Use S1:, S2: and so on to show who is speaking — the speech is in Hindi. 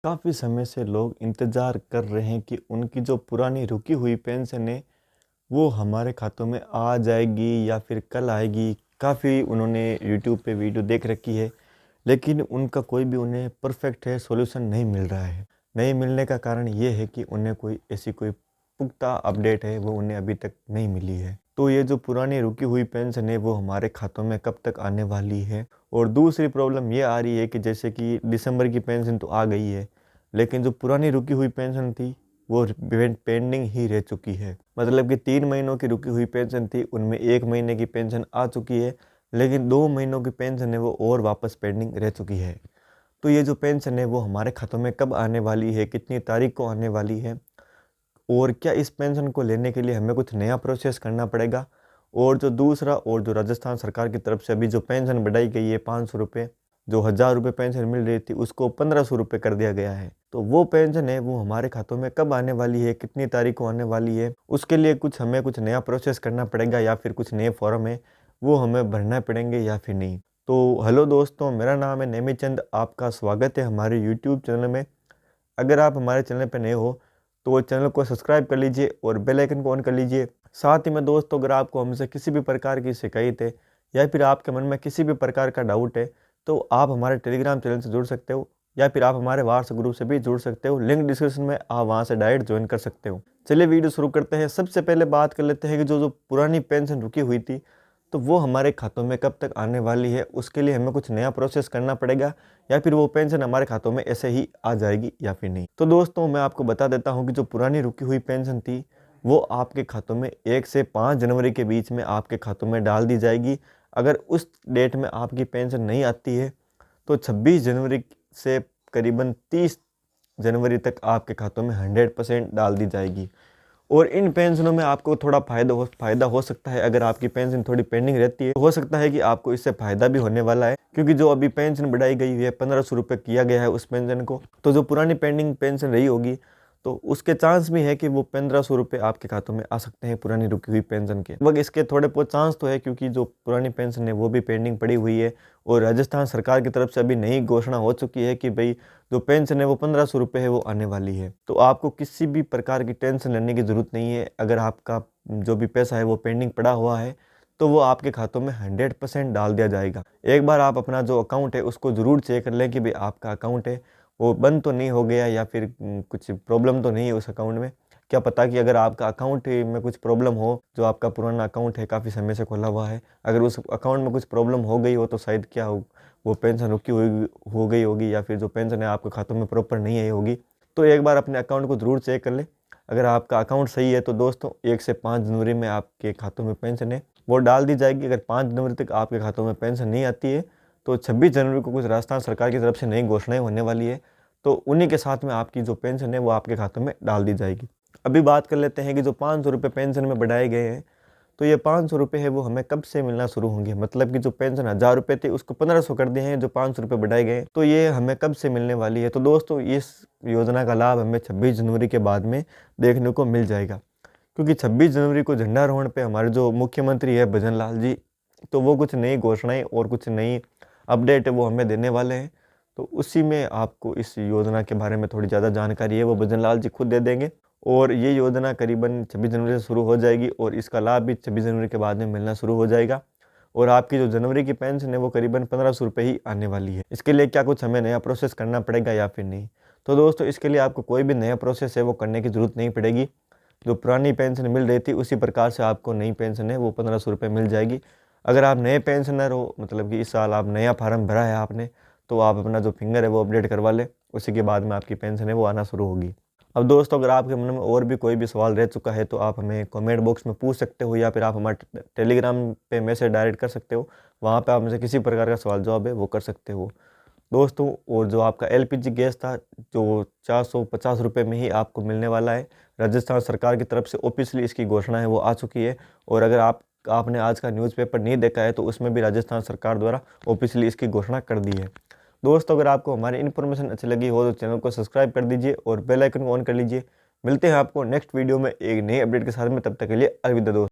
S1: काफ़ी समय से लोग इंतज़ार कर रहे हैं कि उनकी जो पुरानी रुकी हुई पेंशन है वो हमारे खातों में आ जाएगी या फिर कल आएगी। काफ़ी उन्होंने यूट्यूब पे वीडियो देख रखी है, लेकिन उनका कोई भी उन्हें परफेक्ट है सॉल्यूशन नहीं मिल रहा है। नहीं मिलने का कारण ये है कि उन्हें कोई ऐसी कोई पुख्ता अपडेट है वो उन्हें अभी तक नहीं मिली है। तो ये जो पुरानी रुकी हुई पेंशन है वो हमारे खातों में कब तक आने वाली है। और दूसरी प्रॉब्लम ये आ रही है कि जैसे कि दिसंबर की पेंशन तो आ गई है, लेकिन जो पुरानी रुकी हुई पेंशन थी वो पेंडिंग ही रह चुकी है। मतलब कि 3 महीनों की रुकी हुई पेंशन थी, उनमें 1 महीने की पेंशन आ चुकी है, लेकिन 2 महीनों की पेंशन है वो और वापस पेंडिंग रह चुकी है। तो ये जो पेंशन है वो हमारे खातों में कब आने वाली है, कितनी तारीख को आने वाली है, और क्या इस पेंशन को लेने के लिए हमें कुछ नया प्रोसेस करना पड़ेगा। और जो राजस्थान सरकार की तरफ से अभी जो पेंशन बढ़ाई गई है 500 रुपये, जो 1000 रुपये पेंशन मिल रही थी उसको 1500 रुपये कर दिया गया है। तो वो पेंशन है वो हमारे खातों में कब आने वाली है, कितनी तारीख को आने वाली है, उसके लिए हमें कुछ नया प्रोसेस करना पड़ेगा या फिर कुछ नए फॉर्म है वो हमें भरना पड़ेंगे या फिर नहीं। तो हेलो दोस्तों, मेरा नाम है नेमीचंद, आपका स्वागत है हमारे यूट्यूब चैनल में। अगर आप हमारे चैनल पर नए हो तो चैनल को सब्सक्राइब कर लीजिए और बेल आइकन को ऑन कर लीजिए। साथ ही में दोस्तों, अगर आपको हमसे किसी भी प्रकार की शिकायत है या फिर आपके मन में किसी भी प्रकार का डाउट है तो आप हमारे टेलीग्राम चैनल से जुड़ सकते हो या फिर आप हमारे व्हाट्सएप ग्रुप से भी जुड़ सकते हो। लिंक डिस्क्रिप्शन में, आप वहां से डायरेक्ट ज्वाइन कर सकते हो। चलिए वीडियो शुरू करते हैं। सबसे पहले बात कर लेते हैं कि जो जो पुरानी पेंशन रुकी हुई थी तो वो हमारे खातों में कब तक आने वाली है, उसके लिए हमें कुछ नया प्रोसेस करना पड़ेगा या फिर वो पेंशन हमारे खातों में ऐसे ही आ जाएगी या फिर नहीं। तो दोस्तों, मैं आपको बता देता हूँ कि जो पुरानी रुकी हुई पेंशन थी वो आपके खातों में 1 से 5 जनवरी के बीच में आपके खातों में डाल दी जाएगी। अगर उस डेट में आपकी पेंशन नहीं आती है तो 26 जनवरी से करीबन 30 जनवरी तक आपके खातों में 100% डाल दी जाएगी। और इन पेंशनों में आपको थोड़ा फ़ायदा हो सकता है। अगर आपकी पेंशन थोड़ी पेंडिंग रहती है तो हो सकता है कि आपको इससे फ़ायदा भी होने वाला है, क्योंकि जो अभी पेंशन बढ़ाई गई है 1500 रुपये किया गया है उस पेंशन को, तो जो पुरानी पेंडिंग पेंशन रही होगी तो उसके चांस भी है कि वो 1500 रुपये आपके खातों में आ सकते हैं पुरानी रुकी हुई पेंशन के। लगभग इसके थोड़े बहुत चांस तो है, क्योंकि जो पुरानी पेंशन है वो भी पेंडिंग पड़ी हुई है और राजस्थान सरकार की तरफ से अभी नई घोषणा हो चुकी है कि भाई जो पेंशन है वो 1500 रुपये है वो आने वाली है। तो आपको किसी भी प्रकार की टेंशन लेने की ज़रूरत नहीं है। अगर आपका जो भी पैसा है वो पेंडिंग पड़ा हुआ है तो वो आपके खातों में 100% डाल दिया जाएगा। एक बार आप अपना जो अकाउंट है उसको ज़रूर चेक कर लें कि भाई आपका अकाउंट है वो बंद तो नहीं हो गया या फिर कुछ प्रॉब्लम तो नहीं है उस अकाउंट में। क्या पता कि अगर आपका अकाउंट में कुछ प्रॉब्लम हो, जो आपका पुराना अकाउंट है काफ़ी समय से खोला हुआ है, अगर उस अकाउंट में कुछ प्रॉब्लम हो गई हो तो शायद क्या हो, वो पेंशन रुकी हुई हो गई होगी या फिर जो पेंशन है आपके खातों में प्रॉपर नहीं आई होगी। तो एक बार अपने अकाउंट को ज़रूर चेक कर लें। अगर आपका अकाउंट सही है तो दोस्तों 1 से 5 जनवरी में आपके खातों में पेंशन है वो डाल दी जाएगी। अगर 5 जनवरी तक आपके खातों में पेंशन नहीं आती है तो 26 जनवरी को कुछ राजस्थान सरकार की तरफ से नई घोषणाएं होने वाली है, तो उन्हीं के साथ में आपकी जो पेंशन है वो आपके खातों में डाल दी जाएगी। अभी बात कर लेते हैं कि जो 500 रुपये पेंशन में बढ़ाए गए हैं, तो ये 500 रुपये है वो हमें कब से मिलना शुरू होंगे। मतलब कि जो पेंशन 1000 रुपये थी उसको 1500 कर दिए हैं, जो 500 रुपये बढ़ाए गए हैं, तो ये हमें कब से मिलने वाली है। तो दोस्तों, इस योजना का लाभ हमें 26 जनवरी के बाद में देखने को मिल जाएगा, क्योंकि 26 जनवरी को झंडारोहण पे हमारे जो मुख्यमंत्री है भजन लाल जी, तो वो कुछ नई घोषणाएं और कुछ नई अपडेट है वो हमें देने वाले हैं। तो उसी में आपको इस योजना के बारे में थोड़ी ज़्यादा जानकारी है वो भजन लाल जी खुद दे देंगे। और ये योजना करीबन 26 जनवरी से शुरू हो जाएगी और इसका लाभ भी 26 जनवरी के बाद में मिलना शुरू हो जाएगा। और आपकी जो जनवरी की पेंशन है वो करीबन 1500 रुपये ही आने वाली है। इसके लिए क्या कुछ हमें नया प्रोसेस करना पड़ेगा या फिर नहीं। तो दोस्तों, इसके लिए आपको कोई भी नया प्रोसेस है वो करने की ज़रूरत नहीं पड़ेगी। जो पुरानी पेंशन मिल रही थी उसी प्रकार से आपको नई पेंशन है वो 1500 रुपये मिल जाएगी। अगर आप नए पेंशनर हो, मतलब कि इस साल आप नया फार्म भरा है आपने, तो आप अपना जो फिंगर है वो अपडेट करवा लें, उसी के बाद में आपकी पेंशन है वो आना शुरू होगी। अब दोस्तों, अगर आपके मन में और भी कोई भी सवाल रह चुका है तो आप हमें कमेंट बॉक्स में पूछ सकते हो या फिर आप हमारे टेलीग्राम पे मैसेज डायरेक्ट कर सकते हो। वहाँ पे आप मुझे किसी प्रकार का सवाल जवाब है वो कर सकते हो दोस्तों। और जो आपका एलपीजी गैस था जो 450 रुपये में ही आपको मिलने वाला है, राजस्थान सरकार की तरफ से ऑफिशियली इसकी घोषणा है वो आ चुकी है। और अगर आपने आज का न्यूज़पेपर नहीं देखा है तो उसमें भी राजस्थान सरकार द्वारा ऑफिशियली इसकी घोषणा कर दी है। दोस्तों, अगर आपको हमारी इन्फॉर्मेशन अच्छी लगी हो तो चैनल को सब्सक्राइब कर दीजिए और बेल आइकन को ऑन कर लीजिए। मिलते हैं आपको नेक्स्ट वीडियो में एक नई अपडेट के साथ में, तब तक के लिए अलविदा दोस्तों।